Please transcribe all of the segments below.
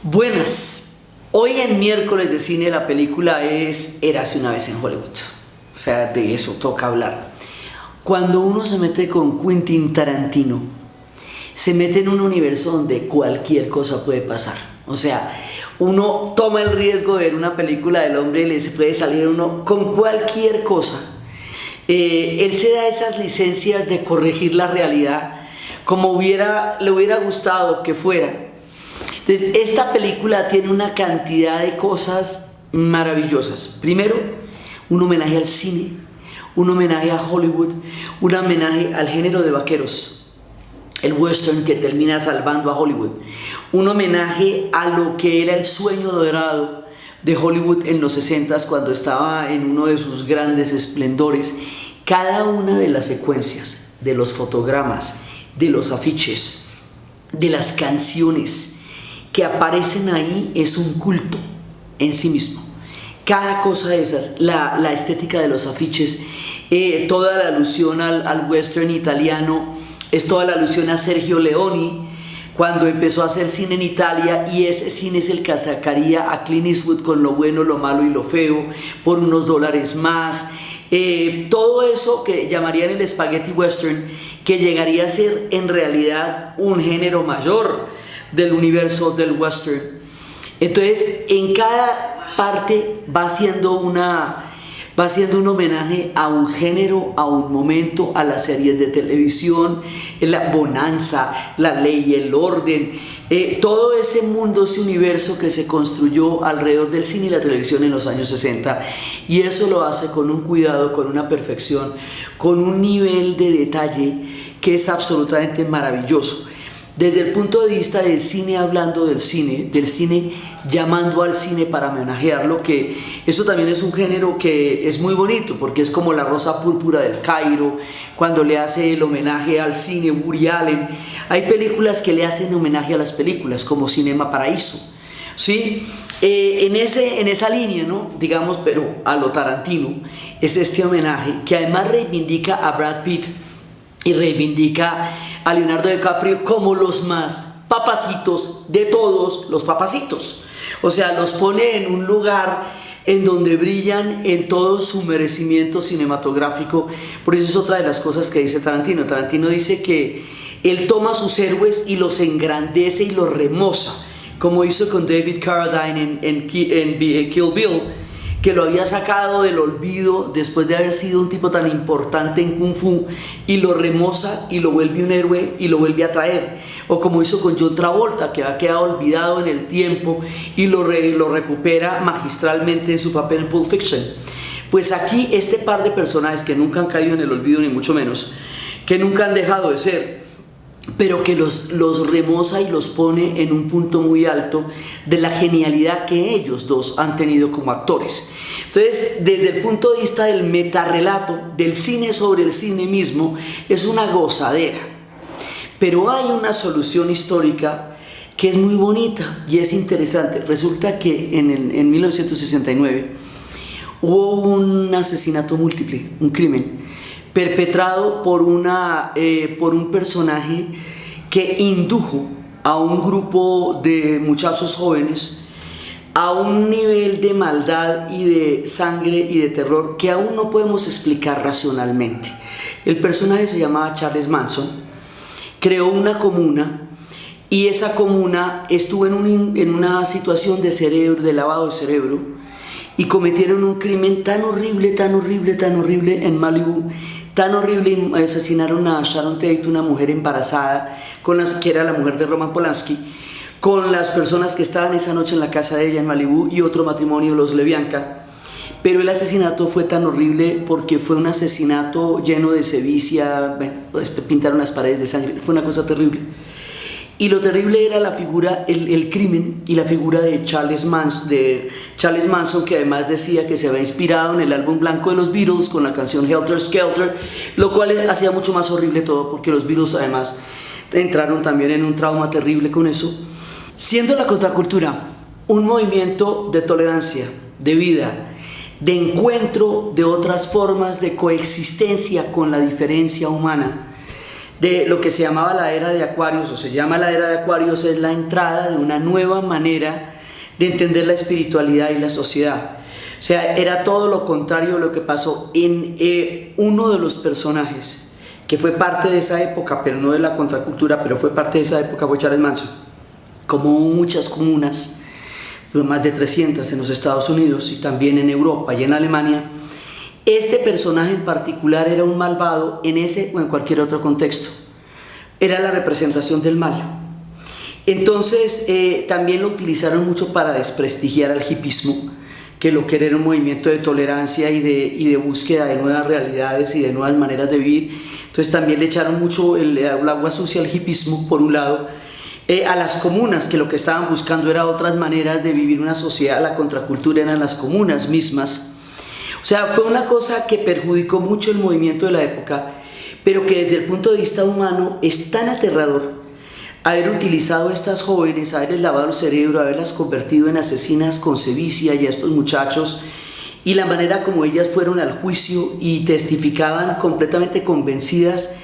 Buenas. Hoy en miércoles de cine la película es Érase una vez en Hollywood. O sea, de eso toca hablar. Cuando uno se mete con Quentin Tarantino, se mete en un universo donde cualquier cosa puede pasar. O sea, uno toma el riesgo de ver una película del hombre y le puede salir uno con cualquier cosa. Él se da esas licencias de corregir la realidad como le hubiera gustado que fuera. Entonces, esta película tiene una cantidad de cosas maravillosas. Primero, un homenaje al cine, un homenaje a Hollywood, un homenaje al género de vaqueros, el western que termina salvando a Hollywood, un homenaje a lo que era el sueño dorado de Hollywood en los 60s cuando estaba en uno de sus grandes esplendores. Cada una de las secuencias, de los fotogramas, de los afiches, de las canciones que aparecen ahí es un culto en sí mismo. Cada cosa de esas, la estética de los afiches, toda la alusión al western italiano, es toda la alusión a Sergio Leone cuando empezó a hacer cine en Italia, y ese cine es el que sacaría a Clint Eastwood con lo bueno, lo malo y lo feo por unos dólares más. Todo eso que llamarían el spaghetti western, que llegaría a ser en realidad un género mayor del universo del western. Entonces, en cada parte va siendo un homenaje a un género, a un momento, a las series de televisión, la bonanza, la ley, el orden, todo ese mundo, ese universo que se construyó alrededor del cine y la televisión en los años 60, y eso lo hace con un cuidado, con una perfección, con un nivel de detalle que es absolutamente maravilloso. Desde el punto de vista del cine, hablando del cine llamando al cine para homenajearlo, que eso también es un género que es muy bonito, porque es como la rosa púrpura del Cairo, cuando le hace el homenaje al cine Woody Allen. Hay películas que le hacen homenaje a las películas, como Cinema Paraíso, ¿sí? En esa línea, ¿no? Digamos, pero a lo Tarantino, es este homenaje que además reivindica a Brad Pitt y reivindica a Leonardo DiCaprio como los más papacitos de todos los papacitos. O sea, los pone en un lugar en donde brillan en todo su merecimiento cinematográfico. Por eso es otra de las cosas que dice Tarantino. Tarantino dice que él toma a sus héroes y los engrandece y los remoza, como hizo con David Carradine en Kill Bill, que lo había sacado del olvido después de haber sido un tipo tan importante en Kung Fu, y lo remoza y lo vuelve un héroe y lo vuelve a traer. O como hizo con John Travolta, que había quedado olvidado en el tiempo y lo recupera magistralmente en su papel en Pulp Fiction. Pues aquí este par de personajes que nunca han caído en el olvido, ni mucho menos, que nunca han dejado de ser, pero que los remoza y los pone en un punto muy alto de la genialidad que ellos dos han tenido como actores. Entonces, desde el punto de vista del metarrelato, del cine sobre el cine mismo, es una gozadera. Pero hay una solución histórica que es muy bonita y es interesante. Resulta que en 1969 hubo un asesinato múltiple, un crimen perpetrado por un personaje que indujo a un grupo de muchachos jóvenes a un nivel de maldad y de sangre y de terror que aún no podemos explicar racionalmente. El personaje se llamaba Charles Manson, creó una comuna, y esa comuna estuvo en una situación de lavado de cerebro, y cometieron un crimen tan horrible en Malibu, tan horrible, y asesinaron a Sharon Tate, una mujer embarazada, que era la mujer de Roman Polanski, con las personas que estaban esa noche en la casa de ella en Malibu, y otro matrimonio, los LeBianca. Pero el asesinato fue tan horrible porque fue un asesinato lleno de sevicia, pues pintaron las paredes de sangre, fue una cosa terrible. Y lo terrible era la figura, el crimen y la figura de Charles Manson, que además decía que se había inspirado en el álbum blanco de los Beatles con la canción Helter Skelter, lo cual hacía mucho más horrible todo, porque los Beatles además entraron también en un trauma terrible con eso. Siendo la contracultura un movimiento de tolerancia, de vida, de encuentro de otras formas de coexistencia con la diferencia humana, de lo que se llamaba la era de Acuarios, o se llama la era de Acuarios, es la entrada de una nueva manera de entender la espiritualidad y la sociedad. O sea, era todo lo contrario de lo que pasó en uno de los personajes que fue parte de esa época, pero no de la contracultura, pero fue parte de esa época, fue Charles Manson. Como muchas comunas, más de 300 en los Estados Unidos y también en Europa y en Alemania, este personaje en particular era un malvado en ese o en cualquier otro contexto. Era la representación del mal. Entonces también lo utilizaron mucho para desprestigiar al hipismo, que lo que era un movimiento de tolerancia y de búsqueda de nuevas realidades y de nuevas maneras de vivir. Entonces también le echaron mucho el agua sucia al hipismo, por un lado, a las comunas, que lo que estaban buscando era otras maneras de vivir una sociedad. La contracultura eran las comunas mismas. O sea, fue una cosa que perjudicó mucho el movimiento de la época, pero que desde el punto de vista humano es tan aterrador haber utilizado a estas jóvenes, haberles lavado el cerebro, haberlas convertido en asesinas con sevicia y a estos muchachos, y la manera como ellas fueron al juicio y testificaban completamente convencidas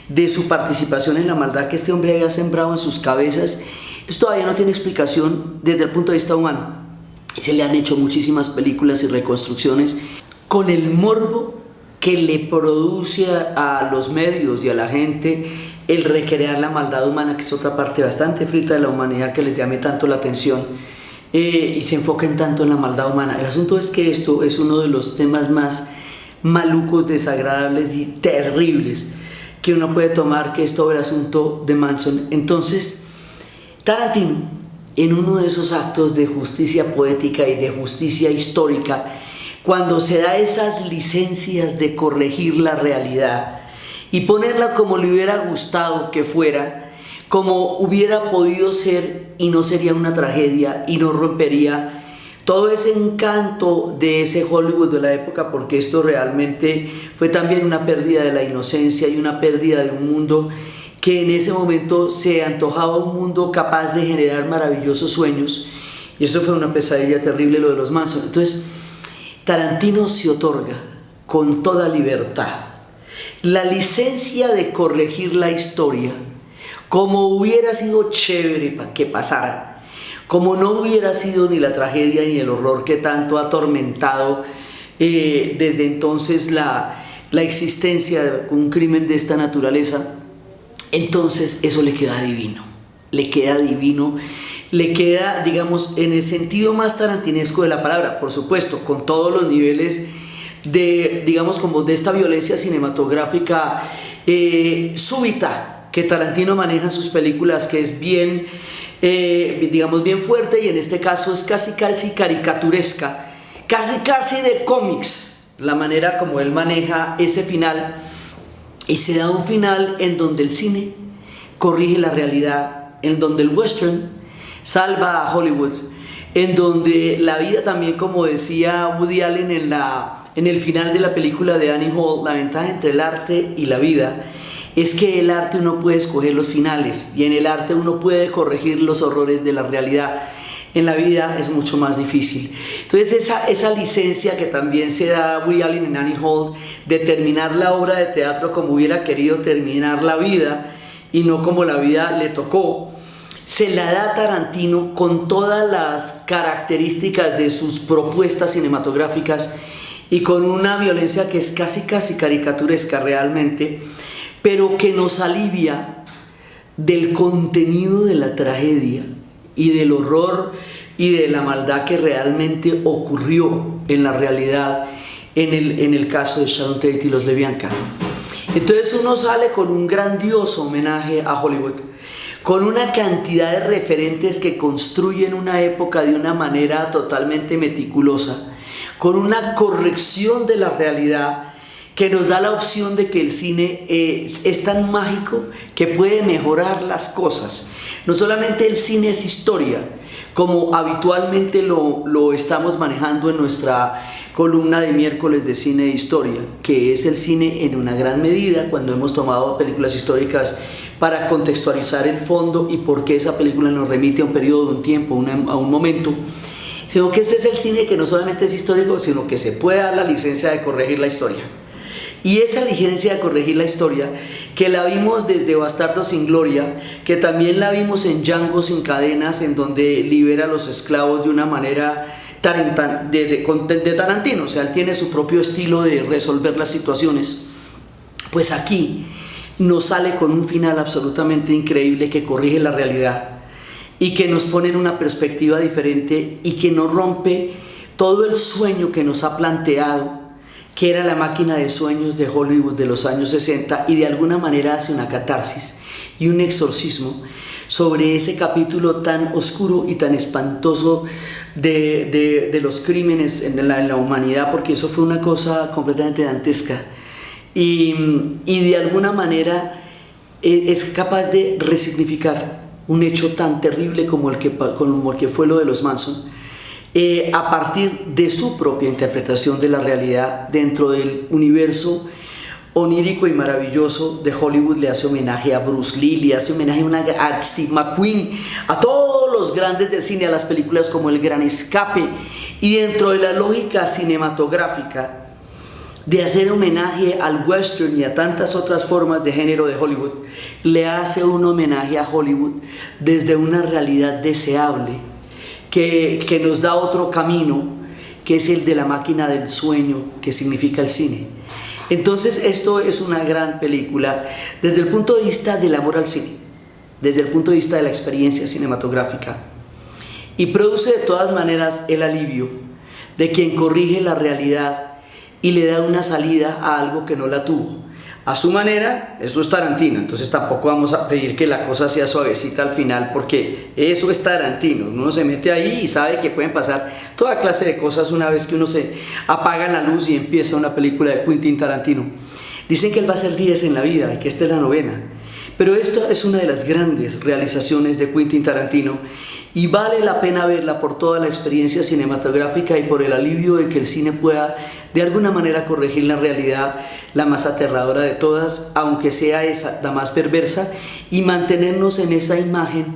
de su participación en la maldad que este hombre había sembrado en sus cabezas. Esto todavía no tiene explicación desde el punto de vista humano. Se le han hecho muchísimas películas y reconstrucciones con el morbo que le produce a los medios y a la gente el recrear la maldad humana, que es otra parte bastante frita de la humanidad que les llame tanto la atención y se enfoquen tanto en la maldad humana. El asunto es que esto es uno de los temas más malucos, desagradables y terribles que uno puede tomar, que es todo el asunto de Manson. Entonces, Tarantino, en uno de esos actos de justicia poética y de justicia histórica, cuando se da esas licencias de corregir la realidad y ponerla como le hubiera gustado que fuera, como hubiera podido ser, y no sería una tragedia y no rompería todo ese encanto de ese Hollywood de la época, porque esto realmente fue también una pérdida de la inocencia y una pérdida de un mundo que en ese momento se antojaba un mundo capaz de generar maravillosos sueños, y esto fue una pesadilla terrible, lo de los Manson. Entonces Tarantino se otorga con toda libertad la licencia de corregir la historia como hubiera sido chévere que pasara, como no hubiera sido ni la tragedia ni el horror que tanto ha atormentado desde entonces la existencia de un crimen de esta naturaleza. Entonces eso le queda divino, le queda divino, le queda, digamos, en el sentido más tarantinesco de la palabra, por supuesto, con todos los niveles de, digamos, como de esta violencia cinematográfica súbita que Tarantino maneja en sus películas, que es bien, digamos, bien fuerte, y en este caso es casi caricaturesca, casi de cómics, la manera como él maneja ese final, y se da un final en donde el cine corrige la realidad, en donde el western salva a Hollywood, en donde la vida también, como decía Woody Allen en el final de la película de Annie Hall, la ventaja entre el arte y la vida es que el arte uno puede escoger los finales, y en el arte uno puede corregir los horrores de la realidad. En la vida es mucho más difícil. Entonces esa licencia que también se da Woody Allen en Annie Hall, de terminar la obra de teatro como hubiera querido terminar la vida y no como la vida le tocó, se la da Tarantino con todas las características de sus propuestas cinematográficas y con una violencia que es casi caricaturesca realmente, pero que nos alivia del contenido de la tragedia y del horror y de la maldad que realmente ocurrió en la realidad en el caso de Sharon Tate y los LaBianca. Entonces uno sale con un grandioso homenaje a Hollywood, con una cantidad de referentes que construyen una época de una manera totalmente meticulosa, con una corrección de la realidad que nos da la opción de que el cine es tan mágico que puede mejorar las cosas. No solamente el cine es historia, como habitualmente lo estamos manejando en nuestra columna de miércoles de cine e historia, que es el cine en una gran medida, cuando hemos tomado películas históricas para contextualizar el fondo y por qué esa película nos remite a un periodo, de un tiempo, a un momento, sino que este es el cine que no solamente es histórico, sino que se puede dar la licencia de corregir la historia, Y esa licencia de corregir la historia, que la vimos desde Bastardos sin Gloria, que también la vimos en Django sin cadenas, en donde libera a los esclavos de una manera de Tarantino, o sea, él tiene su propio estilo de resolver las situaciones. Pues aquí nos sale con un final absolutamente increíble que corrige la realidad y que nos pone en una perspectiva diferente y que nos rompe todo el sueño que nos ha planteado, que era la máquina de sueños de Hollywood de los años 60, y de alguna manera hace una catarsis y un exorcismo sobre ese capítulo tan oscuro y tan espantoso de los crímenes en la humanidad, porque eso fue una cosa completamente dantesca, y de alguna manera es capaz de resignificar un hecho tan terrible como el que fue lo de los Manson, a partir de su propia interpretación de la realidad dentro del universo onírico y maravilloso de Hollywood. Le hace homenaje a Bruce Lee, le hace homenaje a Steve McQueen, a todos los grandes del cine, a las películas como El Gran Escape, y dentro de la lógica cinematográfica de hacer homenaje al western y a tantas otras formas de género de Hollywood, le hace un homenaje a Hollywood desde una realidad deseable que nos da otro camino, que es el de la máquina del sueño, que significa el cine. Entonces esto es una gran película desde el punto de vista del amor al cine, desde el punto de vista de la experiencia cinematográfica, y produce de todas maneras el alivio de quien corrige la realidad y le da una salida a algo que no la tuvo. A su manera, esto es Tarantino, entonces tampoco vamos a pedir que la cosa sea suavecita al final, porque eso es Tarantino. Uno se mete ahí y sabe que pueden pasar toda clase de cosas una vez que uno se apaga la luz y empieza una película de Quentin Tarantino. Dicen que él va a hacer 10 en la vida y que esta es la 9ª, pero esta es una de las grandes realizaciones de Quentin Tarantino y vale la pena verla por toda la experiencia cinematográfica y por el alivio de que el cine pueda de alguna manera corregir la realidad, la más aterradora de todas, aunque sea esa la más perversa, y mantenernos en esa imagen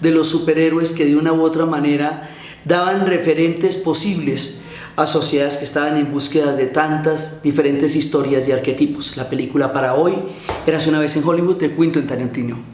de los superhéroes que de una u otra manera daban referentes posibles a sociedades que estaban en búsqueda de tantas diferentes historias y arquetipos. La película para hoy, Érase una vez en Hollywood, de Quentin Tarantino.